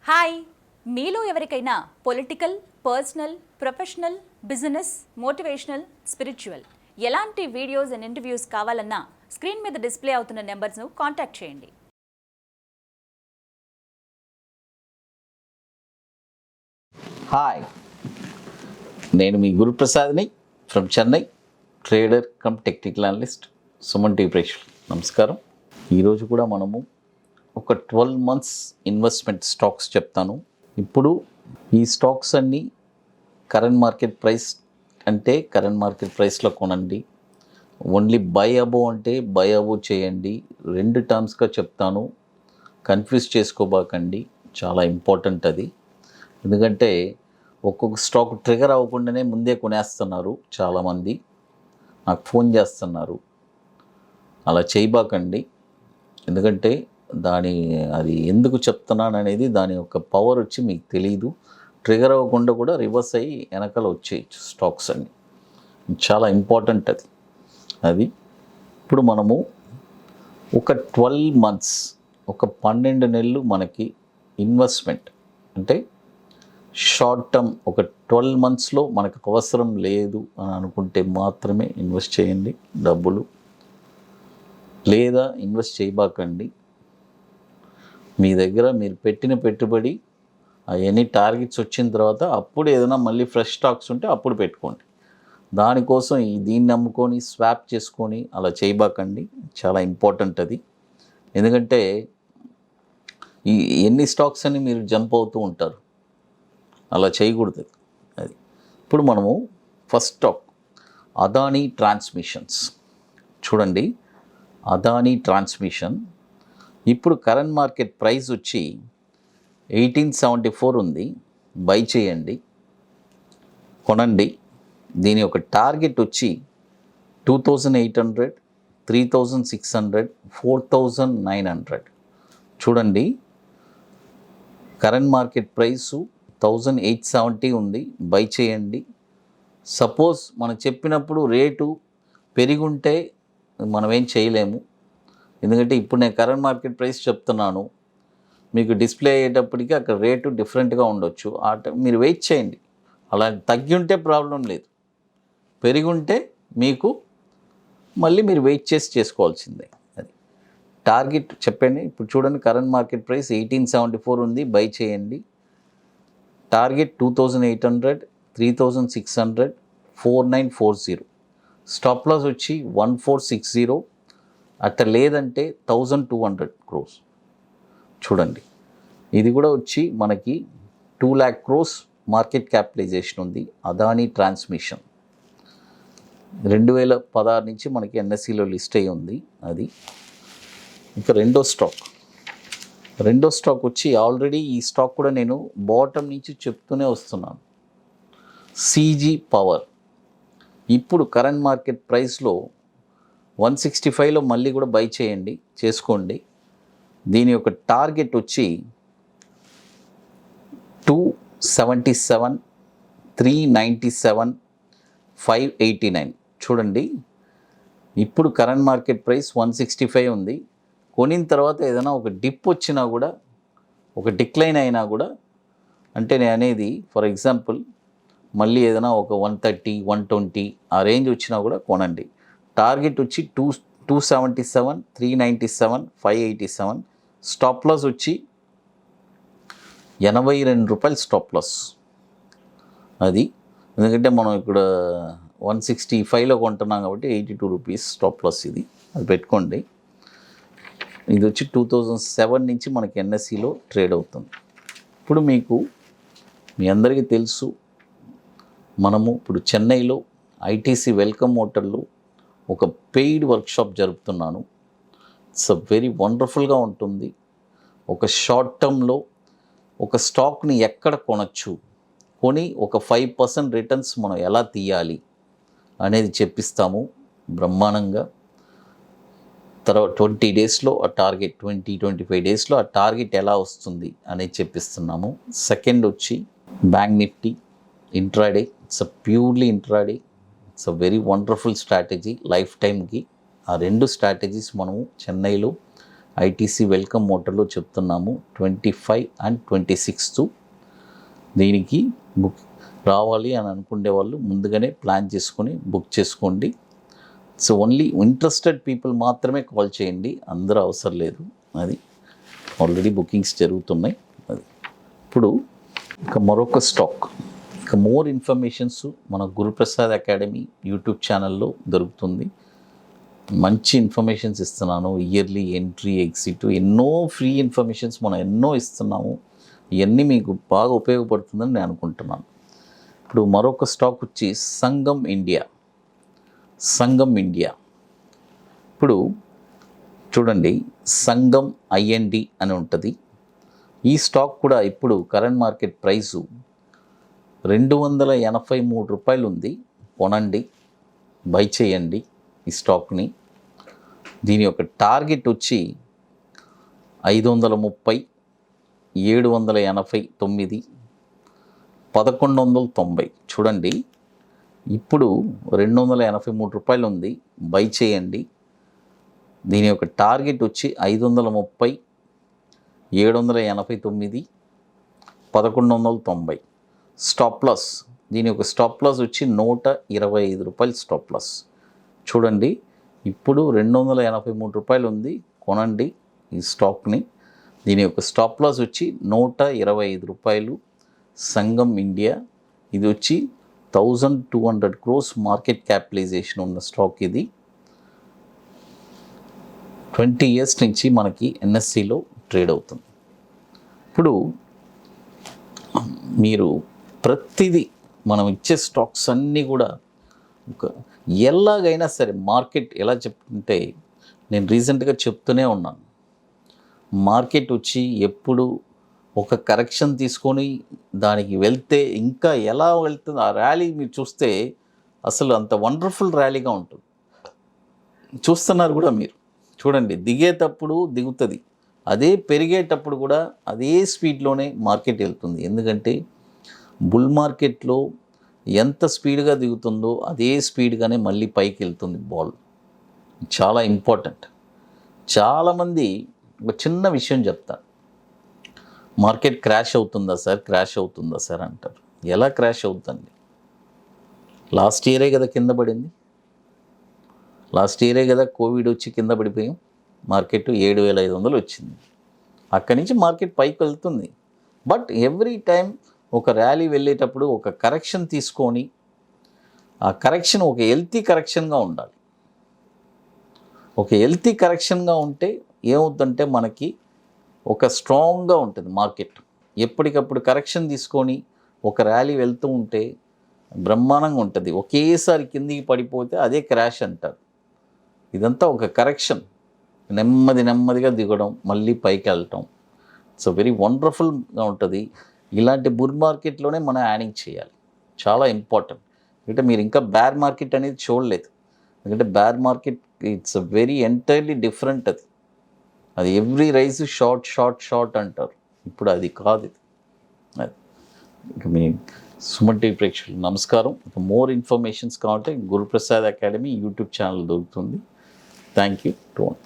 Hi, మీలో ఎవరికైనా political, personal, professional, business, motivational, spiritual ఎలాంటి వీడియోస్ అండ్ ఇంటర్వ్యూస్ కావాలన్నా స్క్రీన్ మీద డిస్ప్లే అవుతున్న నెంబర్స్ను కాంటాక్ట్ చేయండి. హాయ్, నేను మీ గురు ప్రసాద్ని from Chennai, trader cum technical analyst, Suman TV ప్రేక్షకులు నమస్కారం. ఈరోజు కూడా మనము ఒక 12 months ఇన్వెస్ట్మెంట్ స్టాక్స్ చెప్తాను. ఇప్పుడు ఈ స్టాక్స్ అన్నీ కరెంట్ మార్కెట్ ప్రైస్ అంటే కరెంట్ మార్కెట్ ప్రైస్లో కొనండి. ఓన్లీ బై అబోవ్ అంటే బై అబోవ్ చేయండి. 2 టర్మ్స్గా చెప్తాను, కన్ఫ్యూజ్ చేసుకోబాకండి. చాలా ఇంపార్టెంట్ అది. ఎందుకంటే ఒక్కొక్క స్టాక్ ట్రిగర్ అవ్వకుండానే ముందే కొనేస్తున్నారు. చాలామంది నాకు ఫోన్ చేస్తున్నారు. అలా చేయబాకండి. ఎందుకంటే అది ఎందుకు చెప్తున్నాను అనేది దాని యొక్క పవర్ వచ్చి మీకు తెలియదు. ట్రిగర్ అవ్వకుండా కూడా రివర్స్ అయ్యి వెనకాల వచ్చేయచ్చు స్టాక్స్ అన్ని. చాలా ఇంపార్టెంట్ అది. ఇప్పుడు మనము ఒక 12 months, ఒక 12 నెలలు మనకి ఇన్వెస్ట్మెంట్ అంటే షార్ట్ టర్మ్, ఒక 12 monthsలో మనకు అవసరం లేదు అని అనుకుంటే మాత్రమే ఇన్వెస్ట్ చేయండి డబ్బులు, లేదా ఇన్వెస్ట్ చేయబాకండి. మీ దగ్గర మీరు పెట్టిన పెట్టుబడి అవన్నీ టార్గెట్స్ వచ్చిన తర్వాత అప్పుడు ఏదైనా మళ్ళీ ఫ్రెష్ స్టాక్స్ ఉంటే అప్పుడు పెట్టుకోండి. దానికోసం దీన్ని నమ్ముకొని స్వాప్ చేసుకొని అలా చేయబాకండి. చాలా ఇంపార్టెంట్ అది. ఎందుకంటే ఈ ఎన్ని స్టాక్స్ అని మీరు జంప్ అవుతూ ఉంటారు, అలా చేయకూడదు అది. ఇప్పుడు మనము ఫస్ట్ స్టాక్ అదానీ ట్రాన్స్మిషన్స్ చూడండి. అదానీ ట్రాన్స్మిషన్ ఇప్పుడు కరెంట్ మార్కెట్ ప్రైస్ వచ్చి 1874 ఉంది. బై చేయండి, కొనండి. దీని ఒక టార్గెట్ వచ్చి 2800, 3600, 4900. చూడండి, కరెంట్ మార్కెట్ ప్రైసు 1870 ఉంది. బై చేయండి. సపోజ్ మనం చెప్పినప్పుడు రేటు పెరిగుంటే మనం ఏం చేయలేము. ఎందుకంటే ఇప్పుడు నేను కరెంట్ మార్కెట్ ప్రైస్ చెప్తున్నాను, మీకు డిస్ప్లే అయ్యేటప్పటికి అక్కడ రేటు డిఫరెంట్గా ఉండొచ్చు. మీరు వెయిట్ చేయండి. అలా తగ్గి ఉంటే ప్రాబ్లం లేదు, పెరిగి ఉంటే మీకు మళ్ళీ మీరు వెయిట్ చేసి చేసుకోవాల్సిందే. అది టార్గెట్ చెప్పండి. ఇప్పుడు చూడండి, కరెంట్ మార్కెట్ ప్రైస్ 1874 ఉంది. బై చేయండి. టార్గెట్ 2800, 3600, 4940. స్టాప్ లాస్ వచ్చి 1460. అట్లా లేదంటే 1200 crores. చూడండి, ఇది కూడా వచ్చి మనకి 2 lakh crores మార్కెట్ క్యాపిటలైజేషన్ ఉంది. అదానీ ట్రాన్స్మిషన్ 2016 నుంచి మనకి ఎన్ఎస్సిలో లిస్ట్ అయ్యి ఉంది అది. ఇంకా రెండో స్టాక్ వచ్చి ఆల్రెడీ ఈ స్టాక్ కూడా నేను బాటమ్ నుంచి చెప్తూనే వస్తున్నాను, సీజీ పవర్. ఇప్పుడు కరెంట్ మార్కెట్ ప్రైస్లో 165లో మళ్ళీ కూడా బై చేసుకోండి. దీని యొక్క టార్గెట్ వచ్చి 277, 397, 589. చూడండి, ఇప్పుడు కరెంట్ మార్కెట్ ప్రైస్ 165 ఉంది. కొనిన తర్వాత ఏదైనా ఒక డిప్ వచ్చినా కూడా, ఒక డిక్లైన్ అయినా కూడా, అంటే నేను అనేది ఫర్ ఎగ్జాంపుల్ మళ్ళీ ఏదైనా ఒక 130, 120 ఆ రేంజ్ వచ్చినా కూడా కొనండి. టార్గెట్ వచ్చి 277, 397, 587. స్టాప్ లాస్ వచ్చి 82 రూపాయలు స్టాప్ లాస్ అది. ఎందుకంటే మనం ఇక్కడ 165లో కొంటున్నాం కాబట్టి 82 రూపీస్ స్టాప్ లాస్ ఇది. అది పెట్టుకోండి. ఇది వచ్చి 2007 నుంచి మనకి ఎన్ఎస్సిలో ట్రేడ్ అవుతుంది. ఇప్పుడు మీ అందరికీ తెలుసు, మనము ఇప్పుడు చెన్నైలో ఐటీసీ వెల్కమ్ హోటల్లో ఒక పెయిడ్ వర్క్షాప్ జరుపుతున్నాను. ఇట్స్ వెరీ వండర్ఫుల్గా ఉంటుంది. ఒక షార్ట్ టర్మ్లో ఒక స్టాక్ని ఎక్కడ కొని ఒక 5% రిటర్న్స్ మనం ఎలా తీయాలి అనేది చెప్పిస్తాము బ్రహ్మాండంగా. తర్వాత 20 daysలో ఆ టార్గెట్, 25 daysలో ఆ టార్గెట్ ఎలా వస్తుంది అనేది చెప్పిస్తున్నాము. సెకండ్ వచ్చి bank Nifty intraday. It's purely intraday. It's a very wonderful strategy life టైంకి. ఆ 2 స్ట్రాటజీస్ మనము చెన్నైలో ఐటీసీ వెల్కమ్ మోటర్లో చెప్తున్నాము 25 and 26 దీనికి బుక్ రావాలి అని అనుకునే వాళ్ళు ముందుగానే ప్లాన్ చేసుకొని బుక్ చేసుకోండి. సో ఓన్లీ ఇంట్రెస్టెడ్ పీపుల్ మాత్రమే కాల్ చేయండి, అందరూ అవసరం లేదు. అది ఆల్రెడీ బుకింగ్స్ జరుగుతున్నాయి. అది ఇప్పుడు ఇక మరొక స్టాక్, ఇక మోర్ ఇన్ఫర్మేషన్స్ మన గురుప్రసాద్ అకాడమీ యూట్యూబ్ ఛానల్లో దొరుకుతుంది. మంచి ఇన్ఫర్మేషన్స్ ఇస్తున్నాను, ఇయర్లీ ఎంట్రీ ఎగ్జిట్ ఎన్నో ఫ్రీ ఇన్ఫర్మేషన్స్ మనం ఎన్నో ఇస్తున్నాము. ఇవన్నీ మీకు బాగా ఉపయోగపడుతుందని నేను అనుకుంటున్నాను. ఇప్పుడు మరొక స్టాక్ వచ్చి సంగమ్ ఇండియా. ఇప్పుడు చూడండి, సంగమ్ ఐఎన్డి అని ఉంటుంది. ఈ స్టాక్ కూడా ఇప్పుడు కరెంట్ మార్కెట్ ప్రైసు 283 రూపాయలు ఉంది. కొనండి, బై చేయండి ఈ స్టాక్ని. దీని యొక్క టార్గెట్ వచ్చి 530, 789, 1190. చూడండి, ఇప్పుడు 283 రూపాయలు ఉంది, బై చేయండి. దీని యొక్క టార్గెట్ వచ్చి 530, 789, 1190. స్టాప్ లాస్, దీని యొక్క స్టాప్ లాస్ వచ్చి 125 రూపాయలు స్టాప్ లాస్. చూడండి, ఇప్పుడు 283 రూపాయలు ఉంది, కొనండి ఈ స్టాక్ని. దీని యొక్క స్టాప్ లాస్ వచ్చి 125 రూపాయలు. సంగమ్ ఇండియా, ఇది వచ్చి 1200 crores మార్కెట్ క్యాపిటలైజేషన్ ఉన్న స్టాక్. ఇది 20 years నుంచి మనకి ఎన్ఎస్సిలో ట్రేడ్ అవుతుంది. ఇప్పుడు మీరు ప్రతిదీ మనం ఇచ్చే స్టాక్స్ అన్నీ కూడా ఎలాగైనా సరే మార్కెట్ ఎలా చెప్తుంటే, నేను రీసెంట్గా చెప్తూనే ఉన్నాను, మార్కెట్ వచ్చి ఎప్పుడు ఒక కరెక్షన్ తీసుకొని దానికి వెళ్తే ఇంకా ఎలా వెళ్తుంది ఆ ర్యాలీ మీరు చూస్తే అసలు అంత వండర్ఫుల్ ర్యాలీగా ఉంటుంది. చూస్తున్నారు కూడా మీరు, చూడండి, దిగేటప్పుడు దిగుతుంది, అదే పెరిగేటప్పుడు కూడా అదే స్పీడ్లోనే మార్కెట్ వెళ్తుంది. ఎందుకంటే బుల్ మార్కెట్లో ఎంత స్పీడ్గా దిగుతుందో అదే స్పీడ్గానే మళ్ళీ పైకి వెళ్తుంది బాల్. చాలా ఇంపార్టెంట్. చాలామంది ఒక చిన్న విషయం చెప్తాను, మార్కెట్ క్రాష్ అవుతుందా సార్ అంటారు. ఎలా క్రాష్ అవుతుంది? లాస్ట్ ఇయరే కదా కింద పడింది, లాస్ట్ ఇయరే కదా కోవిడ్ వచ్చి కింద పడిపోయాం. మార్కెట్ 7,500 వచ్చింది, అక్కడి నుంచి మార్కెట్ పైకి వెళ్తుంది. బట్ ఎవ్రీ టైం ఒక ర్యాలీ వెళ్ళేటప్పుడు ఒక కరెక్షన్ తీసుకొని, ఆ కరెక్షన్ ఒక హెల్తీ కరెక్షన్గా ఉండాలి. ఒక హెల్తీ కరెక్షన్గా ఉంటే ఏమవుతుందంటే మనకి ఒక స్ట్రాంగ్గా ఉంటుంది మార్కెట్. ఎప్పటికప్పుడు కరెక్షన్ తీసుకొని ఒక ర్యాలీ వెళ్తూ ఉంటే బ్రహ్మాండంగా ఉంటుంది. ఒకేసారి కిందికి పడిపోతే అదే క్రాష్ అంటారు. ఇదంతా ఒక కరెక్షన్, నెమ్మదిగా దిగడం, మళ్ళీ పైకి వెళ్ళటం. సో వెరీ వండర్ఫుల్గా ఉంటుంది. ఇలాంటి బుల్ మార్కెట్లోనే మనం యాడింగ్ చేయాలి, చాలా ఇంపార్టెంట్. అంటే మీరు ఇంకా బేర్ మార్కెట్ అనేది చూడలేదు. ఎందుకంటే bear market it's very entirely different. అది ఎవ్రీ రైజ్ షార్ట్ అంటారు. ఇప్పుడు అది కాదు. అది ఇక మీ సుమన్ టీవీ ప్రేక్షకులు నమస్కారం. ఇక మోర్ ఇన్ఫర్మేషన్స్ కావాలంటే గురుప్రసాద్ అకాడమీ యూట్యూబ్ ఛానల్ దొరుకుతుంది. Thank you to all.